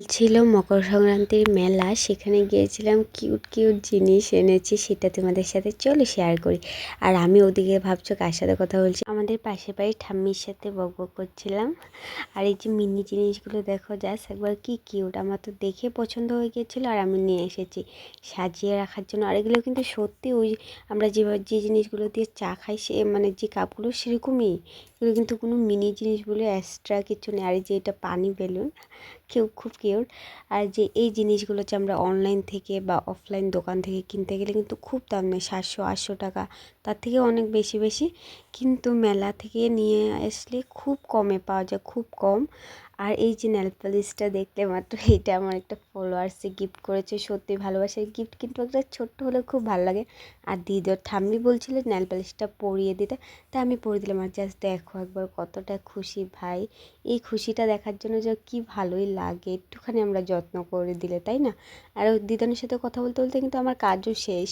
ছিল মকর সংক্রান্তির মেলা, সেখানে গিয়েছিলাম, কিউট কিউট জিনিস এনেছি, সেটা তোমাদের সাথে চলো শেয়ার করি। আর আমি ওদিকে ভাবছো কার সাথে কথা বলছি, আমাদের পাশের বাড়ির ঠাম্মির সাথে বকবক করছিলাম। আর এই যে মিনি জিনিসগুলো দেখো, জাস্ট একবার কি কিউট, আমার তো দেখে পছন্দ হয়ে গিয়েছিলো আর আমি নিয়ে এসেছি সাজিয়ে রাখার জন্য। আর এগুলো কিন্তু সত্যি ওই আমরা যেভাবে যে জিনিসগুলো দিয়ে চা খাই, সে মানে যে কাপগুলো সেরকমই, এগুলো কিন্তু কোনো মিনি জিনিস বলে এক্সট্রা কিছু নেই। আর এই যে এটা পানি বেলুন, খুব কিউট। আর যে এই জিনিসগুলো হচ্ছে আমরা অনলাইন থেকে বা অফলাইন দোকান থেকে কিনতে গেলে কিন্তু খুব দাম নেয়, 700-800 টাকা, তার থেকে অনেক বেশি বেশি। কিন্তু মেলা থেকে নিয়ে আসলে খুব কমে পাওয়া যায়, খুব কম। আর এই যে নেল পালিশটা দেখলে মাত্র, এইটা আমার একটা ফলোয়ার্সে গিফট করেছে, সত্যি ভালোবাসার গিফট, কিন্তু একটা ছোট্ট হলে খুব ভালো লাগে। আর দিদির ঠাম্মি বলছিল নেল পালিশটা পরিয়ে দিতে, তা আমি পরিয়ে দিলাম। আর জাস্ট দেখো একবার কতটা খুশি ভাই, এই খুশিটা দেখার জন্য যে কি ভালোই লাগে একটুখানি আমরা যত্ন করে দিলে, তাই না? আর ওই দিদানের সাথে কথা বলতে বলতে কিন্তু আমার কাজও শেষ।